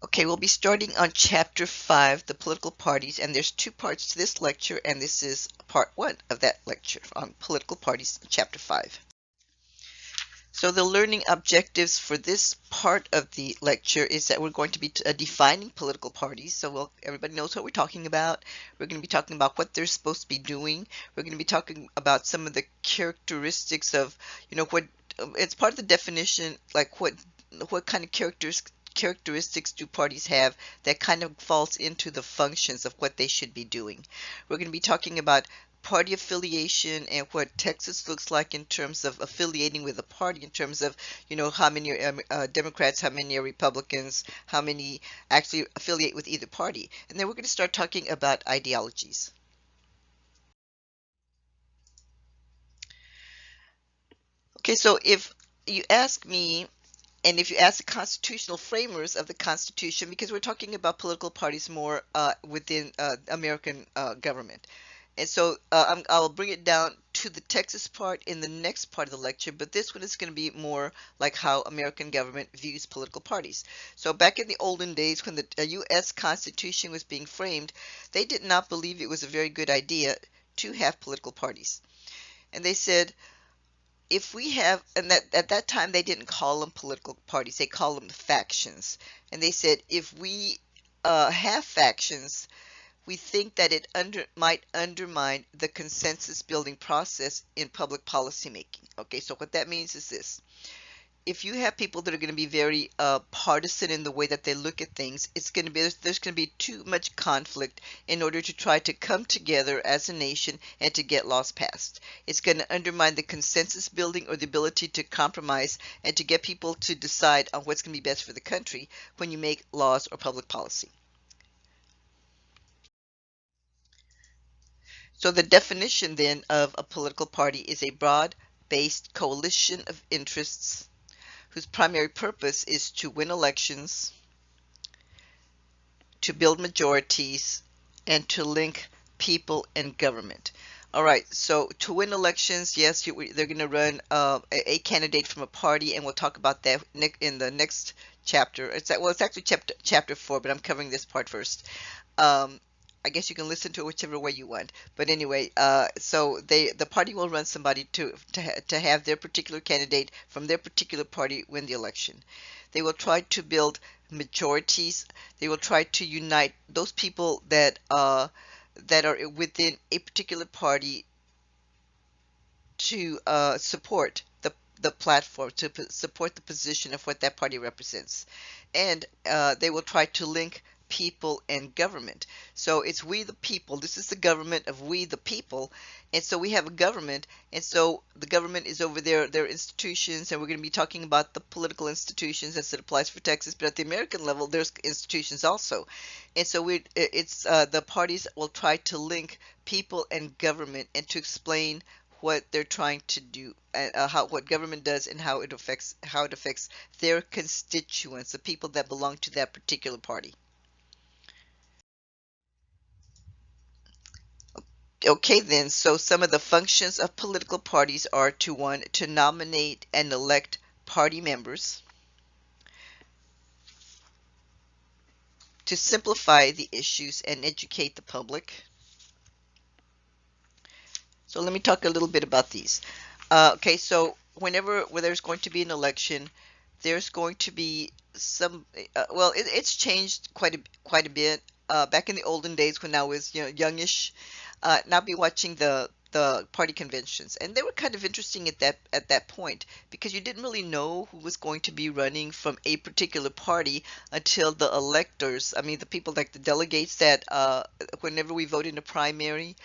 Okay, we'll be starting on Chapter 5, the political parties, and there's two parts to this lecture, and this is part 1 of that lecture on political parties, Chapter 5. So the learning objectives for this part of the lecture is that we're going to be defining political parties. So everybody knows what we're talking about. We're going to be talking about what they're supposed to be doing. We're going to be talking about some of the characteristics of, what it's part of the definition, like what kind of characteristics do parties have that kind of falls into the functions of what they should be doing. We're going to be talking about party affiliation and what Texas looks like in terms of affiliating with a party, in terms of, how many are Democrats, how many are Republicans, how many actually affiliate with either party. And then we're going to start talking about ideologies. Okay, so if you ask me, and if you ask the constitutional framers of the Constitution, because we're talking about political parties more within American government. And so I'll bring it down to the Texas part in the next part of the lecture, but this one is going to be more like how American government views political parties. So back in the olden days when the U.S. Constitution was being framed, they did not believe it was a very good idea to have political parties. And they said, if we have, and that at that time they didn't call them political parties, they called them factions. And they said, if we have factions, we think that it might undermine the consensus building process in public policy making. Okay, so what that means is this. If you have people that are going to be very partisan in the way that they look at things, it's going to be there's going to be too much conflict in order to try to come together as a nation and to get laws passed. It's going to undermine the consensus building or the ability to compromise and to get people to decide on what's going to be best for the country when you make laws or public policy. So the definition then of a political party is a broad-based coalition of interests whose primary purpose is to win elections, to build majorities, and to link people and government. All right, so to win elections, yes, they're going to run a candidate from a party, and we'll talk about that in the next chapter. It's actually chapter 4, but I'm covering this part first. Um, I guess you can listen to it whichever way you want. But anyway, so the party will run somebody to have their particular candidate from their particular party win the election. They will try to build majorities. They will try to unite those people that are within a particular party to support the platform, to support the position of what that party represents. And they will try to link people and government. So it's we the people. This is the government of we the people. And so we have a government. And so the government is over their institutions. And we're going to be talking about the political institutions as it applies for Texas. But at the American level, there's institutions also. And so the parties will try to link people and government and to explain what they're trying to do, how what government does, and how it affects their constituents, the people that belong to that particular party. Okay, then, so some of the functions of political parties are to one, to nominate and elect party members, to simplify the issues and educate the public. So let me talk a little bit about these. Okay, so whenever there's going to be an election, there's going to be some. Well, it's changed quite a bit. Back in the olden days when I was youngish, and I'd be watching the party conventions, and they were kind of interesting at that point because you didn't really know who was going to be running from a particular party until the electors. I mean, the people like the delegates that whenever we vote in a primary,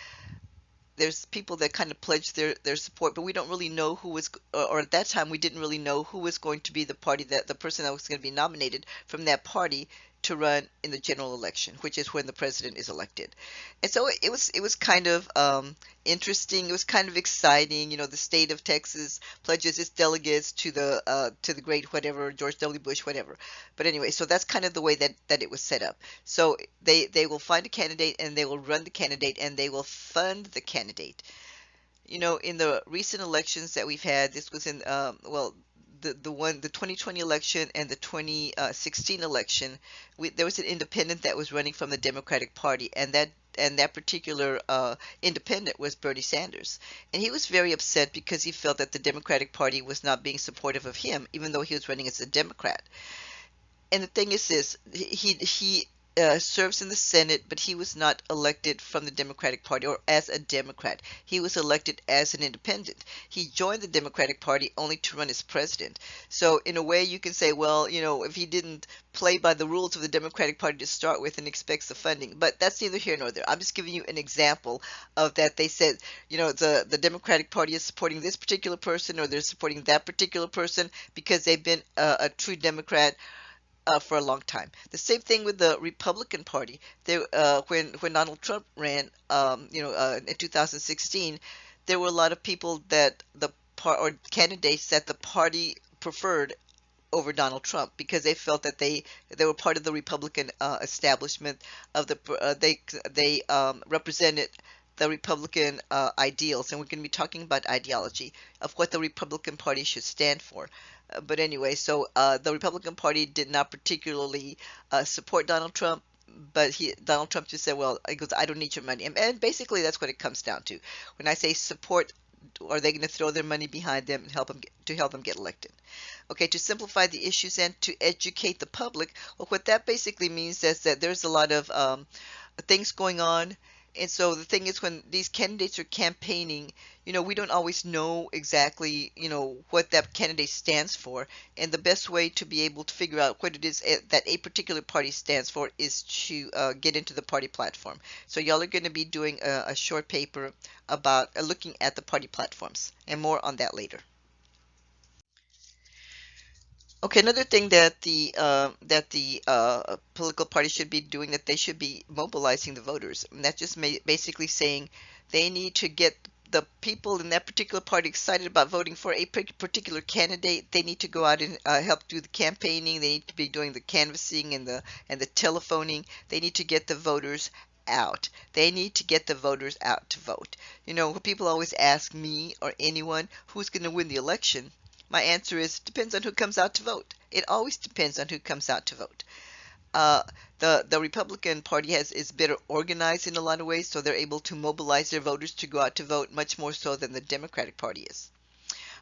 there's people that kind of pledge their support, but we don't really know who was, or at that time we didn't really know who was going to be the person that was going to be nominated from that party to run in the general election, which is when the president is elected. And so it was kind of interesting. It was kind of exciting. The state of Texas pledges its delegates to the great whatever George W. Bush, whatever. But anyway, so that's kind of the way that it was set up. So they will find a candidate and they will run the candidate and they will fund the candidate. In the recent elections that we've had, this was in well, the 2020 election and the 2016 election, there was an independent that was running from the Democratic Party, and that particular independent was Bernie Sanders. And he was very upset because he felt that the Democratic Party was not being supportive of him, even though he was running as a Democrat. And the thing is this, he serves in the Senate, but he was not elected from the Democratic Party or as a Democrat. He was elected as an independent. He joined the Democratic Party only to run as president. So in a way, you can say, well, if he didn't play by the rules of the Democratic Party to start with and expects the funding, but that's neither here nor there. I'm just giving you an example of that. They said, the Democratic Party is supporting this particular person or they're supporting that particular person because they've been a true Democrat for a long time. The same thing with the Republican Party. When Donald Trump ran, in 2016, there were a lot of people that or candidates that the party preferred over Donald Trump because they felt that they were part of the Republican establishment of they represented the Republican ideals, and we're going to be talking about ideology of what the Republican Party should stand for. But anyway, so the Republican Party did not particularly support Donald Trump, but Donald Trump just said, well, he goes, I don't need your money. And basically that's what it comes down to. When I say support, are they going to throw their money behind them and help them get elected? Okay, to simplify the issues and to educate the public, well, what that basically means is that there's a lot of things going on. And so the thing is, when these candidates are campaigning, we don't always know exactly, what that candidate stands for. And the best way to be able to figure out what it is that a particular party stands for is to get into the party platform. So y'all are going to be doing a short paper about looking at the party platforms, and more on that later. Okay, another thing that the political party should be doing, that they should be mobilizing the voters. And that's just basically saying they need to get the people in that particular party excited about voting for a particular candidate. They need to go out and help do the campaigning. They need to be doing the canvassing and the telephoning. They need to get the voters out. They need to get the voters out to vote. People always ask me or anyone who's going to win the election. My answer is depends on who comes out to vote. It always depends on who comes out to vote. Uh, the Republican Party is better organized in a lot of ways, so they're able to mobilize their voters to go out to vote much more so than the Democratic Party is.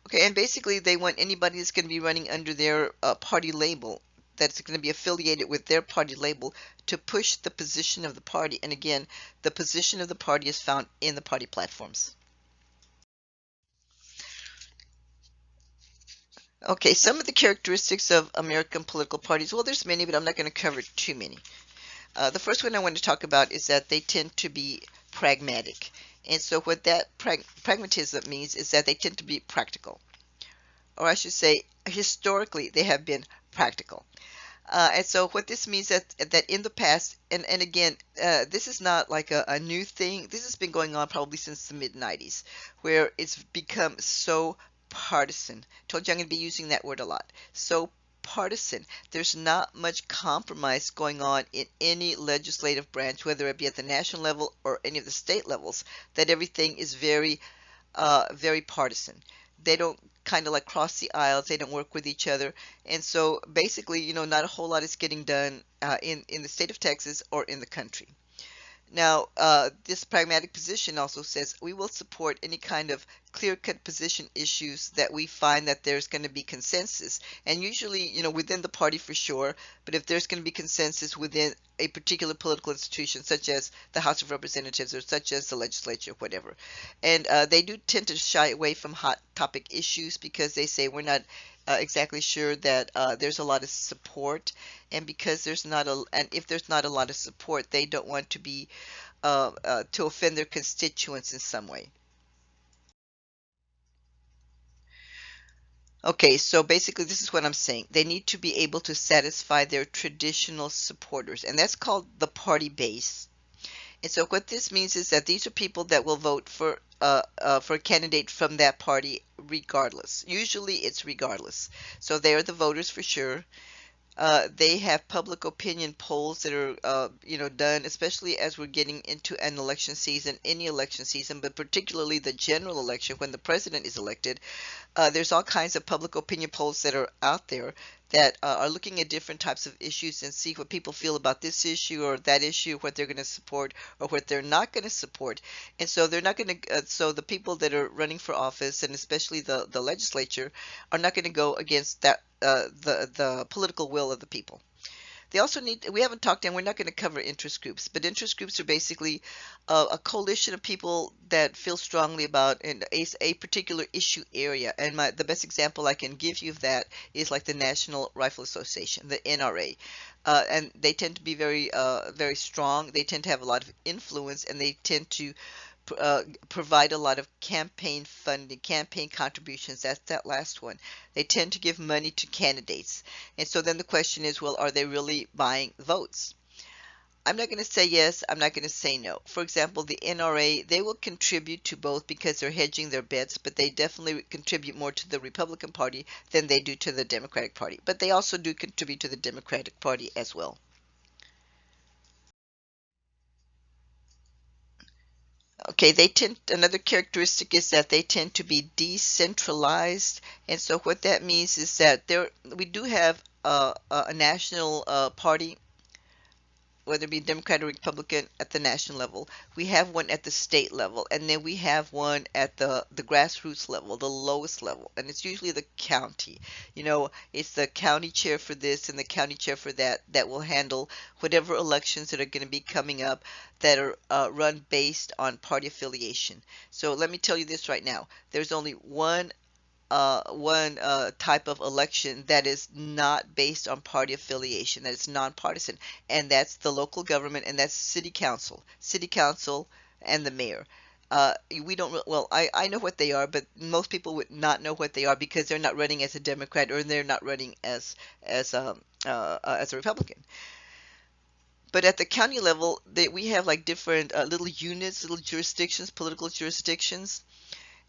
Okay, and basically they want anybody that's going to be running under their party label, that's going to be affiliated with their party label, to push the position of the party. And again, the position of the party is found in the party platforms. Okay, some of the characteristics of American political parties. Well, there's many, but I'm not going to cover too many. The first one I want to talk about is that they tend to be pragmatic. And so what that pragmatism means is that they tend to be practical. Or I should say, historically, they have been practical. And so what this means that in the past, and again, this is not like a new thing. This has been going on probably since the mid-90s, where it's become so partisan. Told you I'm going to be using that word a lot. So partisan. There's not much compromise going on in any legislative branch, whether it be at the national level or any of the state levels, that everything is very, very partisan. They don't kind of like cross the aisles. They don't work with each other. And so basically, not a whole lot is getting done in the state of Texas or in the country. Now, this pragmatic position also says we will support any kind of clear-cut position issues that we find that there's going to be consensus, and usually, within the party for sure, but if there's going to be consensus within a particular political institution, such as the House of Representatives or such as the legislature, whatever. And they do tend to shy away from hot topic issues because they say we're not exactly sure that there's a lot of support, and because if there's not a lot of support, they don't want to be to offend their constituents in some way. Okay, so basically this is what I'm saying. They need to be able to satisfy their traditional supporters, and that's called the party base. And so what this means is that these are people that will vote for a candidate from that party regardless. Usually it's regardless. So they are the voters for sure. They have public opinion polls that are, done, especially as we're getting into an election season, any election season, but particularly the general election when the president is elected. There's all kinds of public opinion polls that are out there that are looking at different types of issues and see what people feel about this issue or that issue, what they're going to support or what they're not going to support. And so they're not going to, so the people that are running for office and especially the legislature are not going to go against that, the political will of the people. They also need, we haven't talked, and we're not going to cover interest groups, but interest groups are basically a coalition of people that feel strongly about a particular issue area. And the best example I can give you of that is like the National Rifle Association, the NRA. And they tend to be very strong. They tend to have a lot of influence, and they tend to provide a lot of campaign funding, campaign contributions. That's that last one. They tend to give money to candidates. And so then the question is, well, are they really buying votes? I'm not going to say yes. I'm not going to say no. For example, the NRA, they will contribute to both because they're hedging their bets, but they definitely contribute more to the Republican Party than they do to the Democratic Party. But they also do contribute to the Democratic Party as well. Okay, another characteristic is that they tend to be decentralized. And so what that means is that we do have a national party, whether it be Democrat or Republican at the national level. We have one at the state level, and then we have one at the grassroots level, the lowest level, and it's usually the county. It's the county chair for this and the county chair for that that will handle whatever elections that are going to be coming up that are run based on party affiliation. So let me tell you this right now. There's only one type of election that is not based on party affiliation, that is nonpartisan, and that's the local government, and that's city council, and the mayor. We don't, well, I know what they are, but most people would not know what they are because they're not running as a Democrat or they're not running as a Republican. But at the county level, we have like different little units, little jurisdictions, political jurisdictions.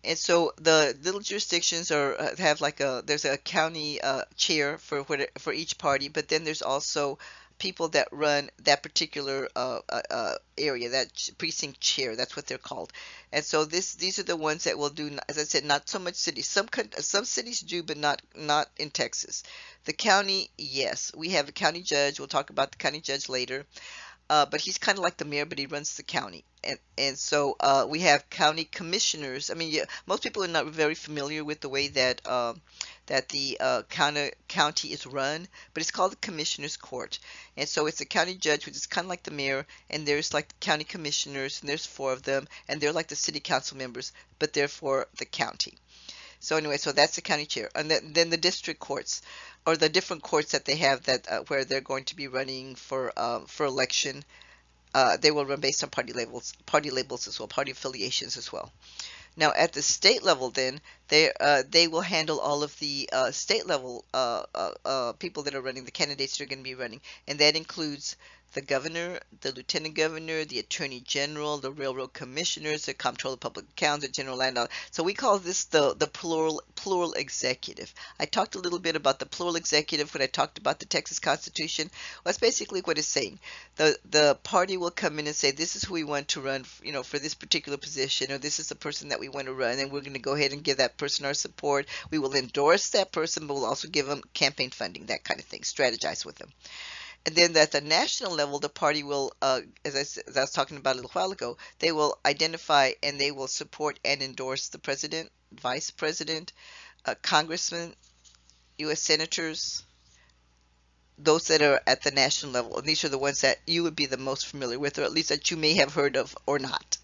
And so the little jurisdictions have like there's a county chair for each party, but then there's also people that run that particular area, that precinct chair. That's what they're called. And so these are the ones that will do, as I said, not so much cities. Some cities do, but not in Texas. The county, yes, we have a county judge. We'll talk about the county judge later. But he's kind of like the mayor, but he runs the county. And so we have county commissioners. I mean, yeah, most people are not very familiar with the way that the county is run, but it's called the commissioner's court. And so it's a county judge, which is kind of like the mayor, and there's like county commissioners, and there's four of them, and they're like the city council members, but they're for the county. So anyway, so that's the county chair, and then the district courts, or the different courts that they have that where they're going to be running for election. They will run based on party labels as well, party affiliations as well. Now at the state level, then they will handle all of the state level people that are running, the candidates that are going to be running, and that includes the governor, the lieutenant governor, the attorney general, the railroad commissioners, the comptroller of public accounts, the general landlord. So we call this the plural executive. I talked a little bit about the plural executive when I talked about the Texas Constitution. Well, that's basically what it's saying. The party will come in and say, this is who we want to run, for this particular position, or this is the person that we want to run, and we're going to go ahead and give that person our support. We will endorse that person, but we'll also give them campaign funding, that kind of thing, strategize with them. And then at the national level, the party will, as I was talking about a little while ago, they will identify and they will support and endorse the president, vice president, congressmen, U.S. senators, those that are at the national level. And these are the ones that you would be the most familiar with, or at least that you may have heard of or not.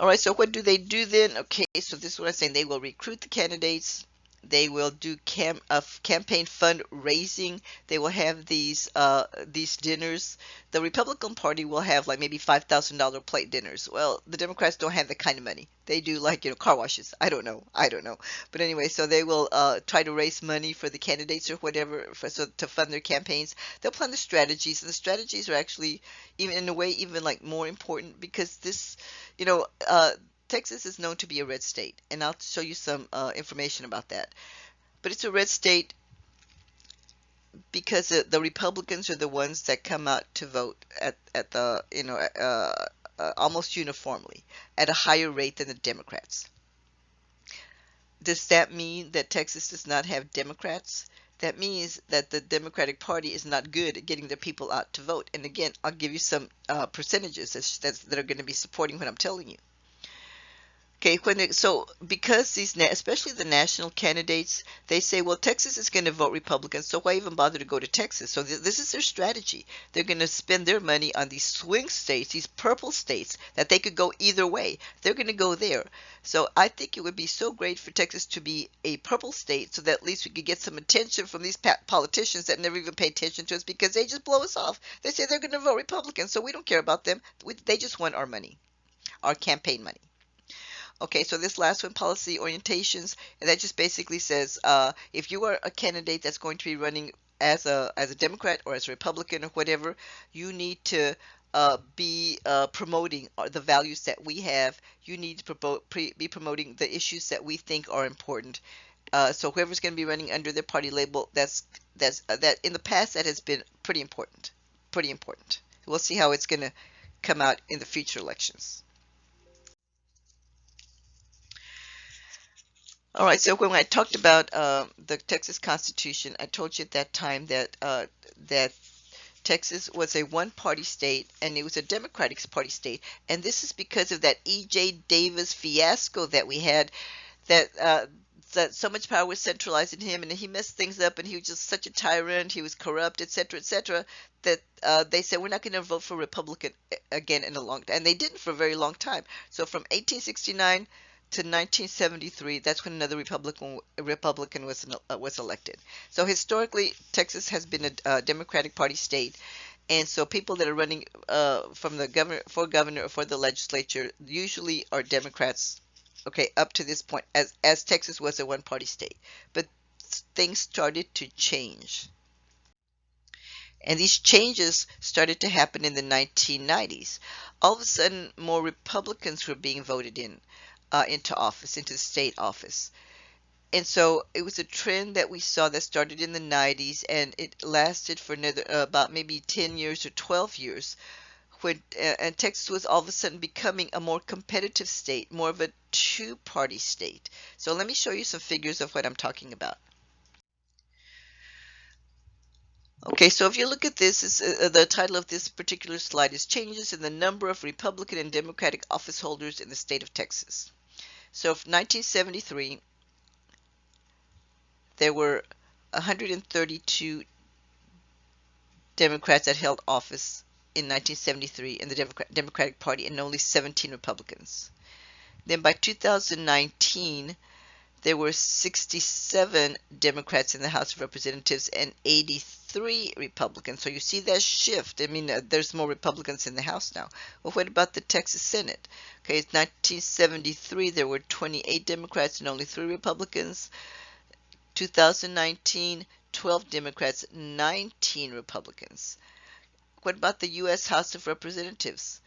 All right, so what do they do then? Okay, so this is what I'm saying. They will recruit the candidates. They will do campaign fundraising. They will have these dinners. The Republican Party will have like maybe $5,000 plate dinners. Well, the Democrats don't have that kind of money. They do like car washes. I don't know. But anyway, so they will try to raise money for the candidates or whatever to fund their campaigns. They'll plan the strategies, and the strategies are actually even in a way even like more important because this, you know, Texas is known to be a red state, and I'll show you some information about that. But it's a red state because the Republicans are the ones that come out to vote at the, almost uniformly at a higher rate than the Democrats. Does that mean that Texas does not have Democrats? That means that the Democratic Party is not good at getting their people out to vote. And again, I'll give you some percentages that are going to be supporting what I'm telling you. Okay, so because especially the national candidates, they say, well, Texas is going to vote Republican, so why even bother to go to Texas? So this is their strategy. They're going to spend their money on these swing states, these purple states that they could go either way. They're going to go there. So I think it would be so great for Texas to be a purple state, so that at least we could get some attention from these politicians that never even pay attention to us, because they just blow us off. They say they're going to vote Republican, so we don't care about them. They just want our money, our campaign money. Okay, so this last one, policy orientations, and that just basically says if you are a candidate that's going to be running as a Democrat or as a Republican or whatever, you need to be promoting the values that we have. You need to be promoting the issues that we think are important. So whoever's going to be running under their party label, that in the past that has been pretty important, pretty important. We'll see how it's going to come out in the future elections. All right, so when I talked about the Texas Constitution, I told you at that time that Texas was a one-party state and it was a Democratic Party state, and this is because of that E.J. Davis fiasco that we had, that so much power was centralized in him, and he messed things up, and he was just such a tyrant, he was corrupt, etc., that they said we're not going to vote for Republican again in a long time, and they didn't for a very long time. So from 1869 to 1973, that's when another Republican was elected. So historically, Texas has been a Democratic Party state, and so people that are running from the governor or for the legislature usually are Democrats. Okay, up to this point, as Texas was a one-party state, but things started to change, and these changes started to happen in the 1990s. All of a sudden, more Republicans were being voted into office, into the state office. And so it was a trend that we saw that started in the 90s, and it lasted for another about maybe 10 years or 12 years, when and Texas was all of a sudden becoming a more competitive state, more of a two-party state. So let me show you some figures of what I'm talking about. Okay, so if you look at this, the title of this particular slide is Changes in the Number of Republican and Democratic Office Holders in the State of Texas. So from 1973, there were 132 Democrats that held office in 1973 in the Democratic Party, and only 17 Republicans. Then by 2019, there were 67 Democrats in the House of Representatives and 83 Republicans. So you see that shift. I mean, there's more Republicans in the House now. Well, what about the Texas Senate? Okay, it's 1973, there were 28 Democrats and only 3 Republicans. 2019, 12 Democrats, 19 Republicans. What about the U.S. House of Representatives?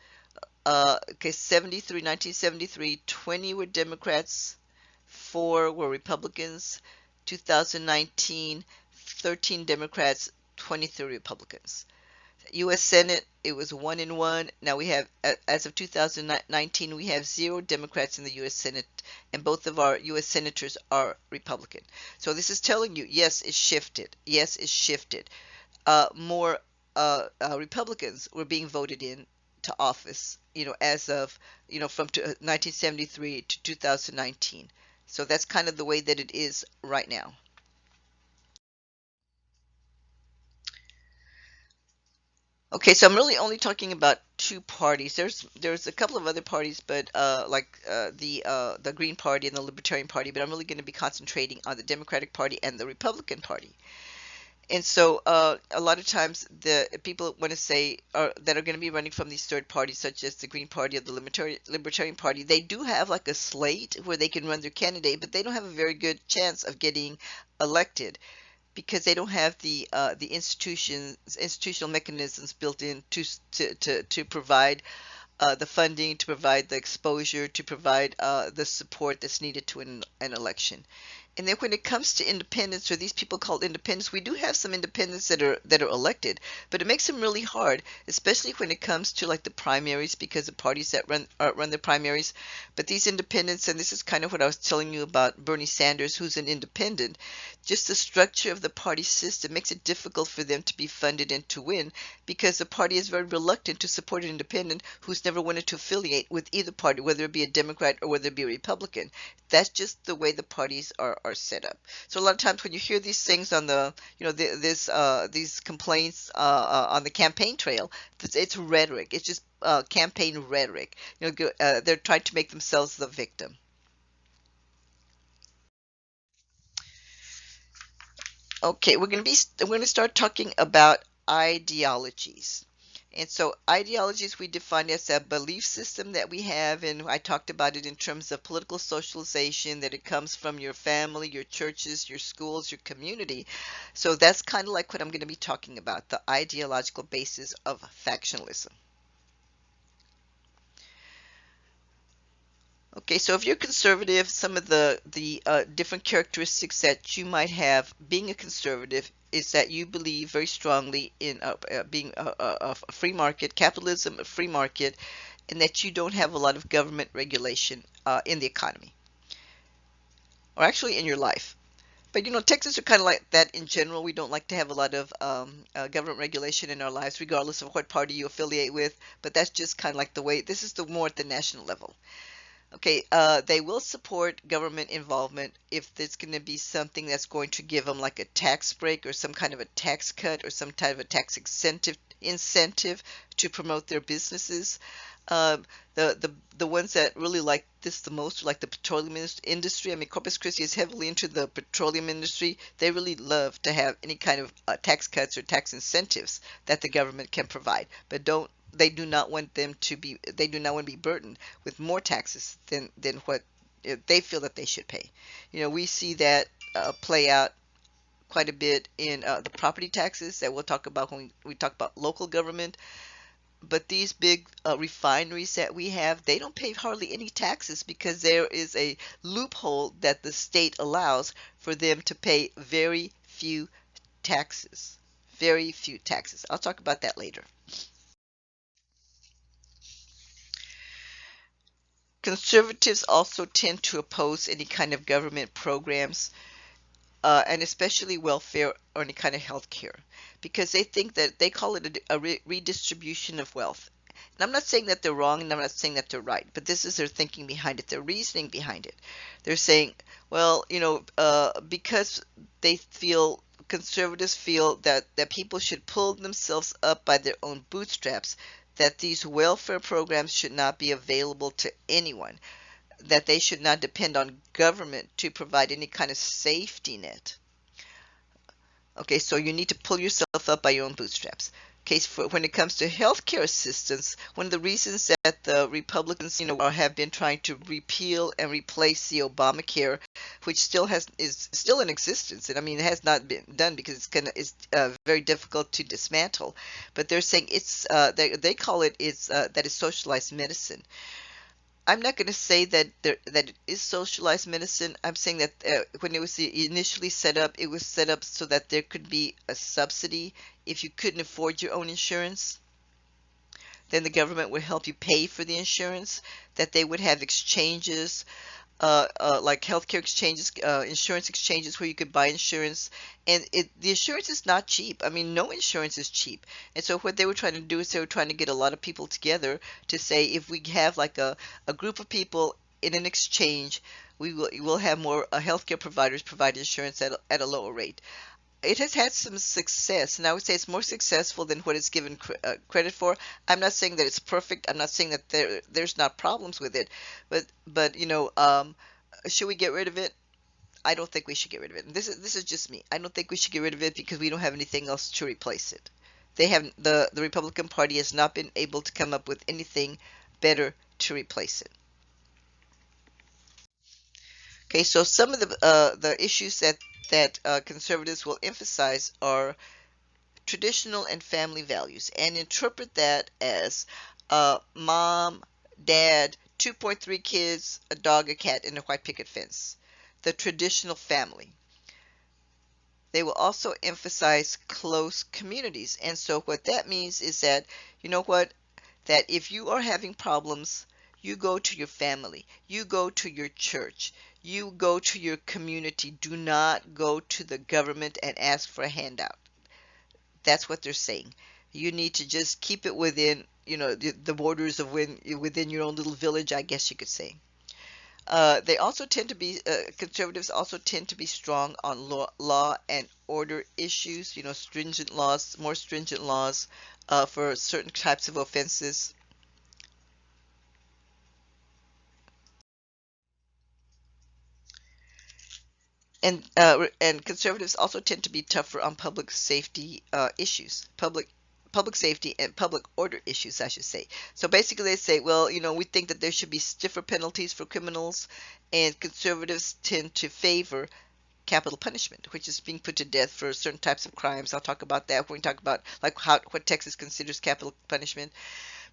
Okay, 1973, 20 were Democrats, 4 were Republicans. 2019, 13 Democrats, 23 Republicans. U.S. Senate, it was 1 and 1. Now we have, as of 2019, we have 0 Democrats in the U.S. Senate, and both of our U.S. senators are Republican. So this is telling you, yes, it shifted. Yes, it shifted. More Republicans were being voted in to office, as of, from 1973 to 2019. So that's kind of the way that it is right now. Okay, so I'm really only talking about 2 parties. There's a couple of other parties, but like the Green Party and the Libertarian Party, but I'm really going to be concentrating on the Democratic Party and the Republican Party. And so a lot of times the people want to say that are going to be running from these third parties, such as the Green Party or the Libertarian Party, they do have like a slate where they can run their candidate, but they don't have a very good chance of getting elected, because they don't have the institutional mechanisms built in to provide the funding, to provide the exposure, to provide the support that's needed to an election. And then when it comes to independents, or these people called independents, we do have some independents that are elected, but it makes them really hard, especially when it comes to like the primaries, because the parties that run the primaries. But these independents, and this is kind of what I was telling you about Bernie Sanders, who's an independent, just the structure of the party system makes it difficult for them to be funded and to win, because the party is very reluctant to support an independent who's never wanted to affiliate with either party, whether it be a Democrat or whether it be a Republican. That's just the way the parties are set up. So a lot of times when you hear these things on the, these complaints on the campaign trail, it's rhetoric. It's just campaign rhetoric. They're trying to make themselves the victim. Okay, we're going to start talking about ideologies. And so ideologies we define as a belief system that we have, and I talked about it in terms of political socialization, that it comes from your family, your churches, your schools, your community. So that's kind of like what I'm going to be talking about, the ideological basis of factionalism. Okay, so if you're conservative, some of the different characteristics that you might have being a conservative is that you believe very strongly in being a free market, capitalism, a free market, and that you don't have a lot of government regulation in the economy, or actually in your life. But Texans are kind of like that in general. We don't like to have a lot of government regulation in our lives, regardless of what party you affiliate with. But that's just kind of like the way, this is the more at the national level. Okay, they will support government involvement if there's going to be something that's going to give them like a tax break or some kind of a tax cut or some type of a tax incentive to promote their businesses. Uh, the ones that really like this the most are like the petroleum industry. I mean, Corpus Christi is heavily into the petroleum industry. They really love to have any kind of tax cuts or tax incentives that the government can provide, but don't they do not want them to be they do not want to be burdened with more taxes than what they feel that they should pay. We see that play out quite a bit in the property taxes that we'll talk about when we talk about local government. But these big refineries that we have, they don't pay hardly any taxes because there is a loophole that the state allows for them to pay very few taxes. Very few taxes. I'll talk about that later. Conservatives also tend to oppose any kind of government programs, and especially welfare or any kind of health care, because they think that they call it a redistribution of wealth. And I'm not saying that they're wrong, and I'm not saying that they're right, but this is their thinking behind it, their reasoning behind it. They're saying, well, because they feel conservatives feel that people should pull themselves up by their own bootstraps, that these welfare programs should not be available to anyone, that they should not depend on government to provide any kind of safety net. Okay, so you need to pull yourself up by your own bootstraps. Okay, when it comes to healthcare assistance, one of the reasons that the Republicans, have been trying to repeal and replace the Obamacare, which is still in existence, and I mean it has not been done because it's very difficult to dismantle. But they're saying they call it that is socialized medicine. I'm not going to say that it is socialized medicine. I'm saying that when it was initially set up, it was set up so that there could be a subsidy if you couldn't afford your own insurance. Then the government would help you pay for the insurance. That they would have exchanges, like healthcare exchanges, insurance exchanges where you could buy insurance, and the insurance is not cheap. I mean, no insurance is cheap. And so what they were trying to do is they were trying to get a lot of people together to say if we have like a group of people in an exchange, we'll have more healthcare providers provide insurance at a lower rate. It has had some success, and I would say it's more successful than what it's given credit for. I'm not saying that it's perfect. I'm not saying that there's not problems with it, but should we get rid of it? I don't think we should get rid of it. And this is just me. I don't think we should get rid of it because we don't have anything else to replace it. The Republican Party has not been able to come up with anything better to replace it. Okay, so some of the issues that conservatives will emphasize are traditional and family values and interpret that as mom, dad, 2.3 kids, a dog, a cat, and a white picket fence. the traditional family. They will also emphasize close communities. And so what that means is that, you know what, that if you are having problems, you go to your family, you go to your church, you go to your community. Do not go to the government and ask for a handout. That's what they're saying. You need to just keep it within, the borders of within your own little village, I guess you could say. They also tend to be conservatives also tend to be strong on law and order issues. Stringent laws, more stringent laws for certain types of offenses. And conservatives also tend to be tougher on public safety issues, public safety and public order issues, I should say. So basically, they say, well, we think that there should be stiffer penalties for criminals, and conservatives tend to favor capital punishment, which is being put to death for certain types of crimes. I'll talk about that when we talk about like what Texas considers capital punishment.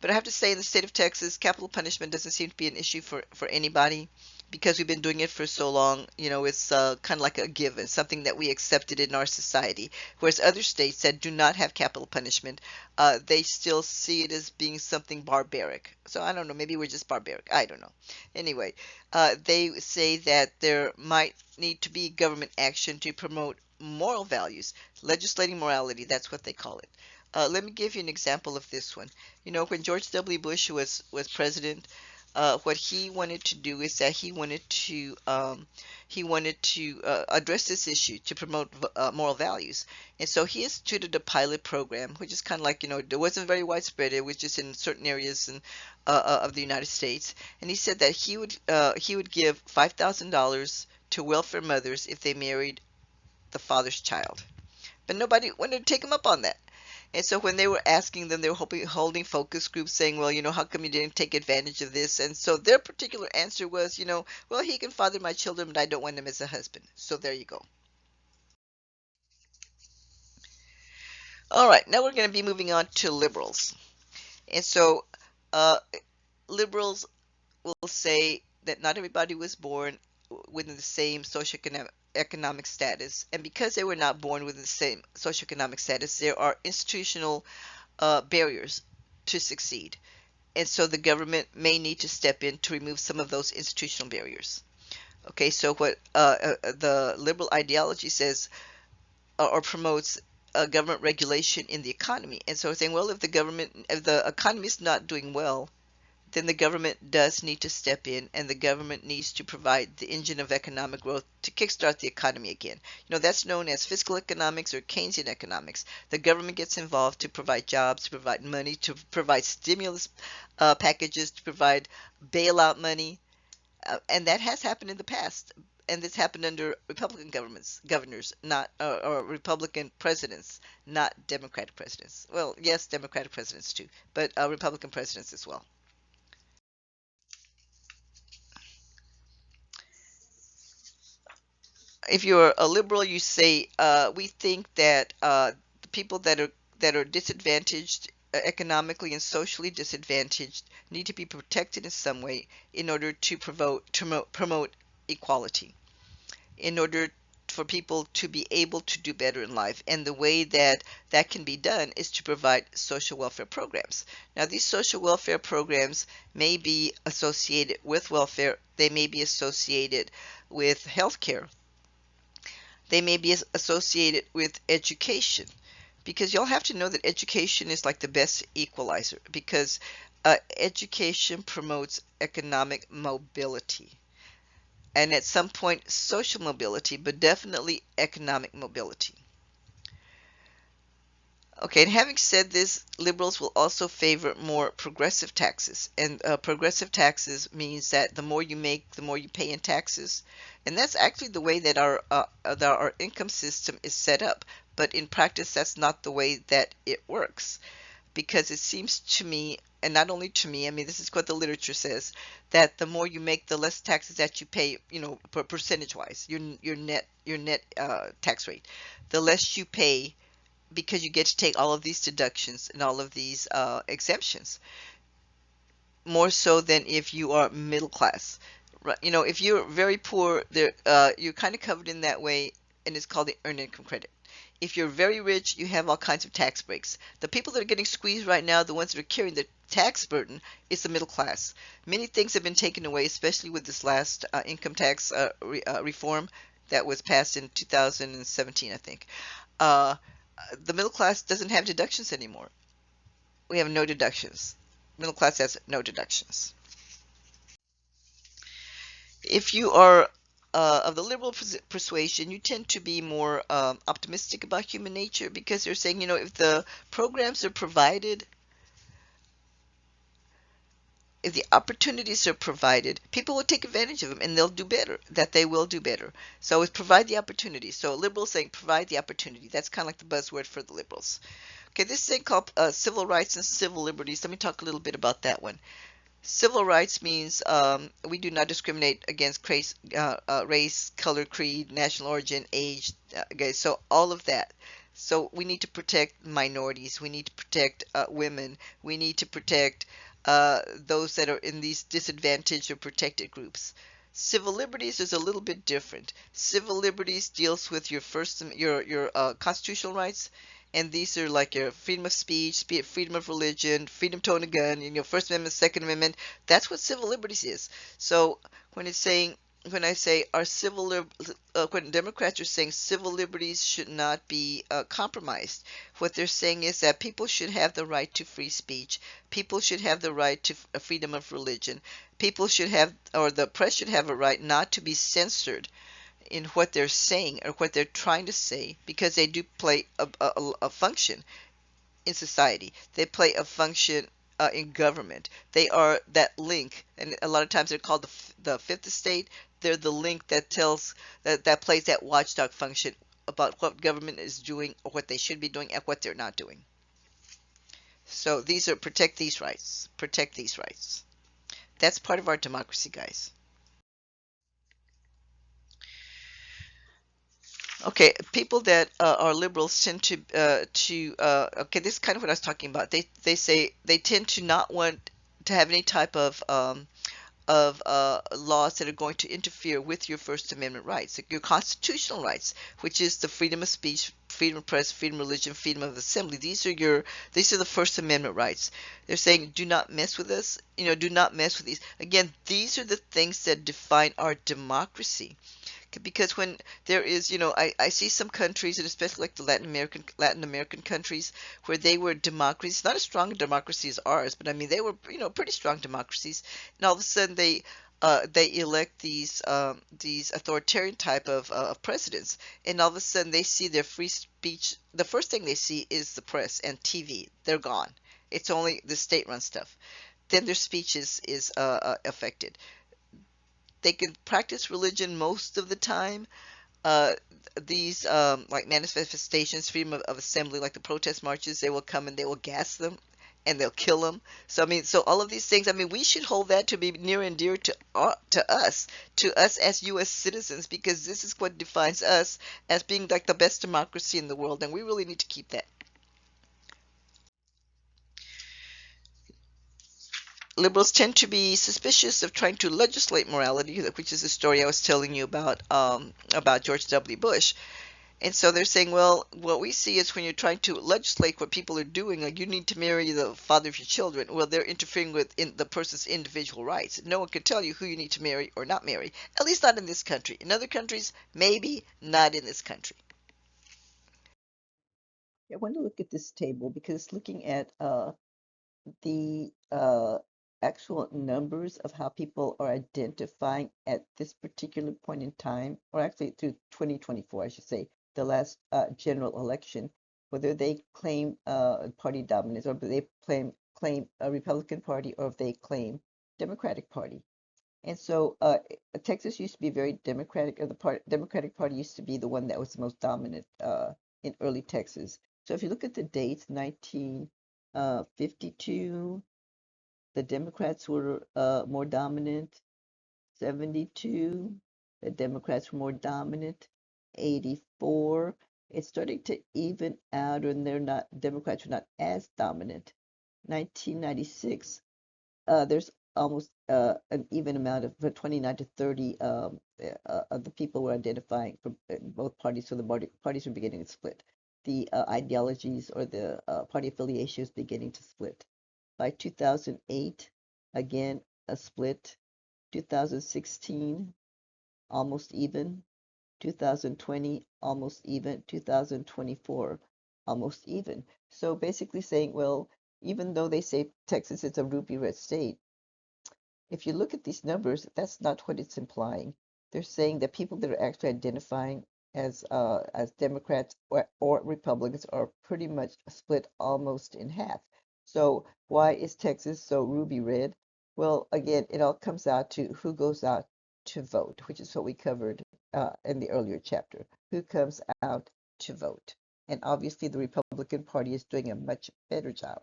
But I have to say, in the state of Texas, capital punishment doesn't seem to be an issue for anybody because we've been doing it for so long. It's kind of like a given, something that we accepted in our society. Whereas other states that do not have capital punishment, they still see it as being something barbaric. So I don't know, maybe we're just barbaric. I don't know. Anyway, they say that there might need to be government action to promote moral values, legislating morality, that's what they call it. Let me give you an example of this one. When George W. Bush was president, what he wanted to do is that he wanted to address this issue to promote moral values, and so he instituted a pilot program, which is kind of like it wasn't very widespread. It was just in certain areas of the United States, and he said that he would give $5,000 to welfare mothers if they married the father's child, but nobody wanted to take him up on that. And so when they were asking them, they were holding focus groups saying, well, how come you didn't take advantage of this? And so their particular answer was, well, he can father my children, but I don't want him as a husband. So there you go. All right, now we're going to be moving on to liberals. And so uh, liberals will say that not everybody was born within the same socioeconomic status. And because they were not born within the same socioeconomic status, there are institutional barriers to succeed. And so the government may need to step in to remove some of those institutional barriers. Okay, so what the liberal ideology says or promotes government regulation in the economy. And so saying, well, if the economy is not doing well, then the government does need to step in, and the government needs to provide the engine of economic growth to kickstart the economy again. That's known as fiscal economics or Keynesian economics. The government gets involved to provide jobs, to provide money, to provide stimulus packages, to provide bailout money, and that has happened in the past. And this happened under Republican governors, not or Republican presidents, not Democratic presidents. Well, yes, Democratic presidents too, but Republican presidents as well. If you're a liberal, you say we think that the people that are disadvantaged economically and socially disadvantaged need to be protected in some way in order to promote equality, in order for people to be able to do better in life. And the way that that can be done is to provide social welfare programs. Now, these social welfare programs may be associated with welfare, they may be associated with health care, they may be associated with education, because you'll have to know that education is like the best equalizer, because education promotes economic mobility and at some point social mobility, but definitely economic mobility. Okay, and having said this, liberals will also favor more progressive taxes. And progressive taxes means that the more you make, the more you pay in taxes. And that's actually the way that our income system is set up. But in practice, that's not the way that it works. Because it seems to me, and not only to me, I mean, this is what the literature says, that the more you make, the less taxes that you pay, percentage-wise, your net tax rate. The less you pay because you get to take all of these deductions and all of these exemptions, more so than if you are middle class. Right. If you're very poor, you're kind of covered in that way, and it's called the earned income credit. If you're very rich, you have all kinds of tax breaks. The people that are getting squeezed right now, the ones that are carrying the tax burden, is the middle class. Many things have been taken away, especially with this last income tax reform that was passed in 2017, I think. Uh, the middle class doesn't have deductions anymore. We have no deductions. Middle class has no deductions. If you are of the liberal persuasion, you tend to be more optimistic about human nature because they're saying, if the programs are provided, if the opportunities are provided, people will take advantage of them and they'll do better, that they will do better. So it's provide the opportunity. So liberals saying provide the opportunity. That's kind of like the buzzword for the liberals. Okay, this thing called civil rights and civil liberties. Let me talk a little bit about that one. Civil rights means we do not discriminate against race, color, creed, national origin, age. Okay, so all of that. So we need to protect minorities. We need to protect women. We need to protect those that are in these disadvantaged or protected groups. Civil liberties is a little bit different. Civil liberties deals with your constitutional rights, and these are like your freedom of speech, freedom of religion, freedom to own a gun, First Amendment, Second Amendment. That's what civil liberties is. So when it's saying, when I say when Democrats are saying civil liberties should not be compromised, what they're saying is that people should have the right to free speech. People should have the right to freedom of religion. People should have, or the press should have a right not to be censored in what they're saying or what they're trying to say, because they do play a function in society. They play a function in government. They are that link, and a lot of times they're called the fifth estate. They're the link that that plays that watchdog function about what government is doing or what they should be doing and what they're not doing. So these are protect these rights. Protect these rights. That's part of our democracy, guys. Okay, people that are liberals tend okay, this is kind of what I was talking about. They say they tend to not want to have any type of laws that are going to interfere with your First Amendment rights, like your constitutional rights, which is the freedom of speech, freedom of press, freedom of religion, freedom of assembly. These are the First Amendment rights. They're saying, do not mess with us. Do not mess with these. Again, these are the things that define our democracy, because when there is, I see some countries, and especially like the Latin American countries, where they were democracies, not as strong a democracy as ours, but I mean they were, pretty strong democracies, and all of a sudden they elect these authoritarian type of presidents, and all of a sudden they see their free speech. The first thing they see is the press and TV. They're gone. It's only the state-run stuff. Then their speech is affected. They can practice religion most of the time. Uh, these like manifestations, freedom of assembly, like the protest marches, they will come and they will gas them and they'll kill them. So I mean, so all of these things, I mean, we should hold that to be near and dear to us as U.S. citizens, because this is what defines us as being like the best democracy in the world, and we really need to keep that. Liberals tend to be suspicious of trying to legislate morality, which is the story I was telling you about George W. Bush. And so they're saying, well, what we see is when you're trying to legislate what people are doing, like you need to marry the father of your children, well, they're interfering with the person's individual rights. No one can tell you who you need to marry or not marry, at least not in this country. In other countries, maybe, not in this country. I want to look at this table because it's looking at the actual numbers of how people are identifying at this particular point in time, or actually through 2024, I should say, the last general election, whether they claim party dominance or they claim a Republican Party or if they claim Democratic Party. And so Texas used to be very Democratic, or the Democratic Party used to be the one that was the most dominant in early Texas. So if you look at the dates, 1952, the Democrats were more dominant. 72, the Democrats were more dominant. 84, it's starting to even out, and Democrats are not as dominant. 1996, there's almost an even amount of 29 to 30 of the people were identifying from both parties, so the parties were beginning to split. The ideologies or the party affiliations beginning to split. By 2008, again, a split. 2016, almost even. 2020, almost even. 2024, almost even. So basically saying, well, even though they say Texas is a ruby red state, if you look at these numbers, that's not what it's implying. They're saying that people that are actually identifying as Democrats or Republicans are pretty much split almost in half. So why is Texas so ruby red? Well, again, it all comes out to who goes out to vote, which is what we covered in the earlier chapter. Who comes out to vote? And obviously, the Republican Party is doing a much better job